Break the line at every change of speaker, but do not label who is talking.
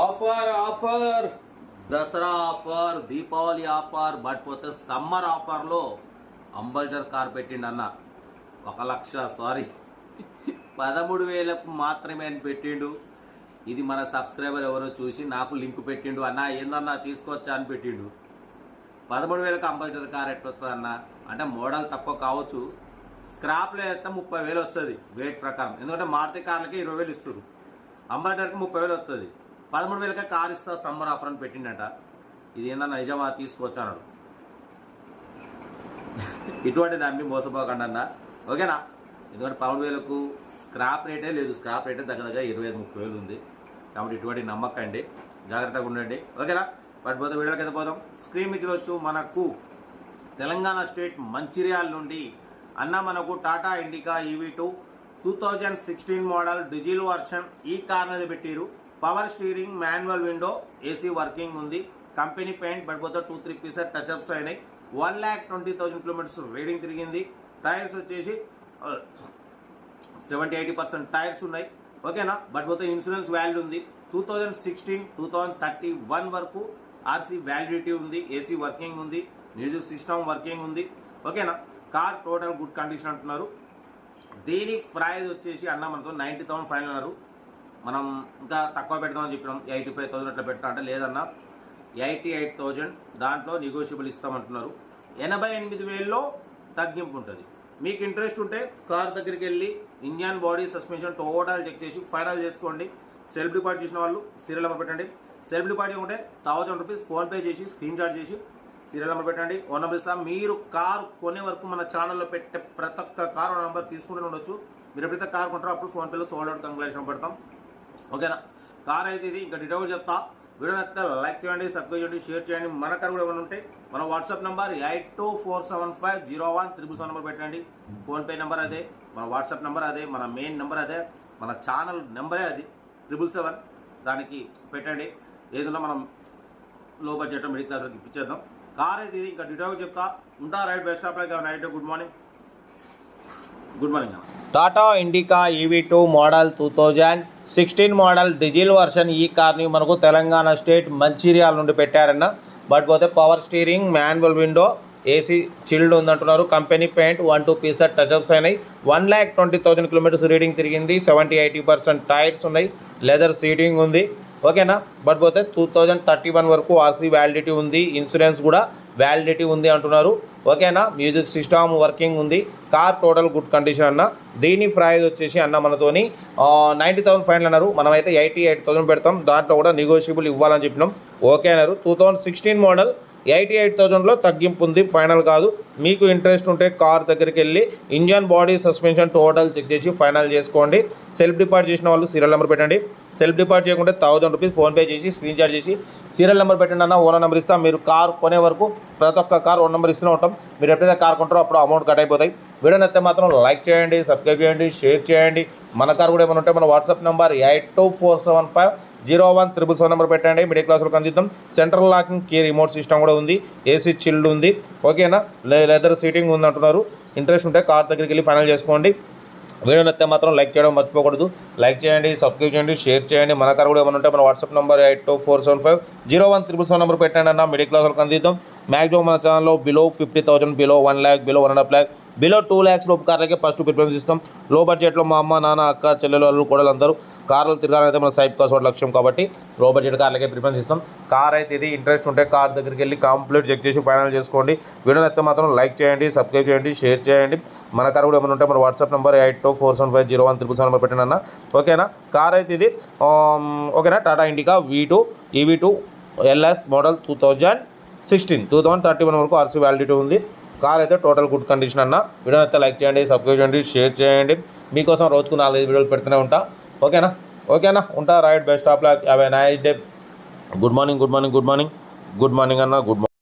Offer offer Dasara offer, Deepavali offer, but పోతే summer ఆఫర్లో ambassador car పెట్టిండు అన్న. 13,000 మాత్రమే అని పెట్టిండు. ఇది మన సబ్స్క్రైబర్ ఎవరో చూసి నాకు లింక్ పెట్టిండు. అన్న ఏందన్నా తీసుకొచ్చా అని పెట్టిండు. 13,000కి అంబాసిడర్ కార్ ఎట్లొస్తుంది అన్న అంటే మోడల్ తక్కువ కావచ్చు, స్క్రాప్లో అయితే 30,000 వస్తుంది వెయిట్ ప్రకారం. ఎందుకంటే మారుతి కార్లకి 20,000 ఇస్తారు, అంబాసిడర్కి 30,000 వస్తుంది. 13,000కే కార్ ఇస్తా సమ్మర్ ఆఫర్ అని పెట్టిండట. ఇది ఏందన్నా నిజమా తీసుకోవచ్చు అన్నాడు. ఇటువంటి నమ్మి మోసపోకండి అన్న, ఓకేనా? ఎందుకంటే 13,000కు స్క్రాప్ రేటే లేదు, స్క్రాప్ రేటే దగ్గర 25,000-30,000 ఉంది. కాబట్టి ఇటువంటి నమ్మకండి, జాగ్రత్తగా ఉండండి, ఓకేనా? బట్ పోతే వీడియోకి అయితే పోదాం. స్క్రీన్ మీద చూడొచ్చు, మనకు తెలంగాణ స్టేట్ మంచిర్యాల నుండి అన్న మనకు Tata indica EV2 2016 model diesel version ఈ కార్ అనేది పెట్టారు. Power steering, manual window, AC working ఉంది. కంపెనీ పెయింట్ బట్ పోతే 2-3 పీసెస్ టచ్అప్స్ అయినాయి. 1,20,000 కిలోమీటర్స్ రీడింగ్ తిరిగింది. టైర్స్ వచ్చేసి 70-80% టైర్స్ ఉన్నాయి, ఓకేనా? బట్ పోతే ఇన్సూరెన్స్ వ్యాలిడ్ ఉంది. 2016-2031 వరకు ఆర్సీ వ్యాలిడిటీ ఉంది. ఏసీ వర్కింగ్ ఉంది, మ్యూజిక్ సిస్టమ్ వర్కింగ్ ఉంది, ఓకేనా? కార్ టోటల్ గుడ్ కండిషన్ అంటున్నారు. దీని ప్రైస్ వచ్చేసి అన్న మనతో 90,000 ఫైనల్ అన్నారు. మనం ఇంకా తక్కువ పెడదామని చెప్పినాం, 85,000 అట్లా పెడతా అంటే లేదన్నా 88,000 దాంట్లో నెగోషియబుల్ ఇస్తామంటున్నారు. 88,000లో తగ్గింపు ఉంటుంది. మీకు ఇంట్రెస్ట్ ఉంటే కార్ దగ్గరికి వెళ్ళి engine, body, suspension total check చేసి ఫైనల్ చేసుకోండి. సెల్ఫ్ డిపాజిట్ చేసిన వాళ్ళు సీరియల్ నెంబర్ పెట్టండి. సెల్ఫ్ డిపాజిట్ ఉంటే 1,000 రూపీస్ ఫోన్పే చేసి స్క్రీన్ షాట్ చేసి సీరియల్ నెంబర్ పెట్టండి. ఓ నెంబర్ ఇస్తాం. మీరు కార్ కొనే వరకు మన ఛానల్లో పెట్టే ప్రతి ఒక్క కార్ ఓ నెంబర్ తీసుకుంటూనే ఉండొచ్చు. మీరు ఎప్పుడైతే కార్ కొంటారో అప్పుడు ఫోన్పేలో సోల్డ్ అవుట్ కంగ్రాచులేషన్ పెడతాం, ఓకేనా? కార్ అయితే ఇది. ఇంకా డీటెయిల్ చెప్తా. వీడియో నచ్చితే లైక్ చేయండి, సబ్స్క్రైబ్ చేయండి, షేర్ చేయండి. మన కార్ కూడా ఏమైనా ఉంటే మన వాట్సాప్ నెంబర్ 8247501777 నెంబర్ పెట్టండి. ఫోన్పే నెంబర్ అదే, మన వాట్సాప్ నెంబర్ అదే, మన మెయిన్ నెంబర్ అదే, మన ఛానల్ నెంబరే అది 777. దానికి పెట్టండి. ఏదైనా మనం లో బడ్జెట్ మిడిల్ క్లాస్కి ఇప్పించేద్దాం. కార్ అయితే ఇది. ఇంకా డీటెయిల్గా చెప్తా ఉంటా. Right, best of luck, night, good morning. Good morning. Tata indica EV2 model 2016 model diesel version ఈ కార్ని మనకు తెలంగాణ స్టేట్ మంచిర్యాల నుండి పెట్టారన్న. బట్ పోతే power steering, manual window, AC chilled ఉందంటున్నారు. కంపెనీ పెయింట్ 1-2 పీసెస్ టచ్అప్స్ అయినాయి. 1,20,000 కిలోమీటర్స్ రీడింగ్ తిరిగింది. 70-80% టైర్స్ ఉన్నాయి. లెదర్ సీటింగ్ ఉంది, ఓకేనా? బట్ పోతే 2031 వరకు ఆర్సీ వ్యాలిడిటీ ఉంది. ఇన్సూరెన్స్ కూడా వ్యాలిడిటీ ఉంది అంటున్నారు, ఓకేనా? మ్యూజిక్ సిస్టమ్ వర్కింగ్ ఉంది. కార్ టోటల్ గుడ్ కండిషన్ అన్న. దీని ప్రైస్ వచ్చేసి అన్న మనతోని 90,000 ఫైనల్ అన్నారు. మనమైతే 88,000 పెడతాం. దాంట్లో కూడా నెగోషియబుల్ ఇవ్వాలని చెప్పినాం, ఓకే అన్నారు. 2016 మోడల్ 88,000లో తగ్గింపు ఉంది, ఫైనల్ కాదు. మీకు ఇంట్రెస్ట్ ఉంటే కార్ దగ్గరికి వెళ్ళి engine, body, suspension total check చేసి ఫైనల్ చేసుకోండి. సెల్ఫ్ డిపాజిట్ చేసిన వాళ్ళు సీరియల్ నెంబర్ పెట్టండి. సెల్ఫ్ డిపాజిట్ చేయకుంటే 1,000 రూపీస్ ఫోన్పే చేసి స్క్రీన్ షాట్ చేసి సీరియల్ నెంబర్ పెట్టండి అన్న. ఓనర్ నెంబర్ ఇస్తాం. మీరు కార్ కొనే వరకు ప్రతి ఒక్క కార్ ఓన్ నెంబర్ ఇస్తూనే ఉంటాం. మీరు ఎప్పుడైతే కార్ కొంటారో అప్పుడు అమౌంట్ కట్ అయిపోతాయి. వీడియో నచ్చితే మాత్రం లైక్ చేయండి, సబ్స్క్రైబ్ చేయండి, షేర్ చేయండి. మన కార్ కూడా ఏమైనా ఉంటే మన వాట్సాప్ నెంబర్ 8247501777 నెంబర్ పెట్టండి. మిడిల్ క్లాస్ వాళ్ళకి అందిద్దాం. Central locking key remote system కూడా ఉంది. ఏసీ చిల్డ్ ఉంది, ఓకేనా? లెదర్ సీటింగ్ ఉంది అంటున్నారు. ఇంట్రెస్ట్ ఉంటే కార్ దగ్గరికి వెళ్ళి ఫైనల్ చేసుకోండి. వీడియో నచ్చితే మాత్రం లైక్ చేయడం మర్చిపోకూడదు. లైక్ చేయండి, సబ్స్క్రైబ్ చేయండి, షేర్ చేయండి. మన కార్ కూడా ఏమైనా ఉంటే మన వాట్సాప్ నెంబర్ 8247501777 నెంబర్ పెట్టండి అన్న. మిడిల్ క్లాస్ వాళ్ళకి అందిద్దాం. మ్యాక్సిమం మన ఛానల్లో below 50,000, below 1 lakh, below 1.5 lakh, below 2 lakhs లోపు కార్లకే ఫస్ట్ ప్రిఫరెన్స్ ఇస్తాం. లో బడ్జెట్లో మా అమ్మ, నాన్న, అక్క, చెల్లెలు, వాళ్ళు కూడా అందరూ కార్లు తిరగాలైతే మన సైప్ కాస్ట్ లక్ష్యం కాబట్టి లో బడ్జెట్ కార్లకే ప్రిఫరెన్స్ ఇస్తాం. కార్ అయితే ఇది. ఇంట్రెస్ట్ ఉంటే కార్ దగ్గరికి వెళ్ళి కంప్లీట్ చెక్ చేసి ఫైనల్ చేసుకోండి. వీడియో నచ్చితే మాత్రం లైక్ చేయండి, సబ్స్క్రైబ్ చేయండి, షేర్ చేయండి. మన కార్ కూడా ఏమైనా ఉంటే మన వాట్సాప్ నెంబర్ 8247501777 నెంబర్ పెట్టండి అన్న, ఓకేనా? కార్ అయితే ఇది, ఓకేనా? Tata indica EV2 LS model 2031 వరకు ఆర్సీ వ్యాలిడిటీ ఉంది. కార్ అయితే టోటల్ గుడ్ కండిషన్ అన్న. వీడియో అయితే లైక్ చేయండి, సబ్స్క్రైబ్ చేయండి, షేర్ చేయండి. మీకోసం రోజుకు 4-5 వీడియోలు పెడుతూనే ఉంటా, ఓకేనా? ఉంటా. Right, best of luck, have a nice day. Good morning, good morning, good morning, good morning అన్న. Good morning.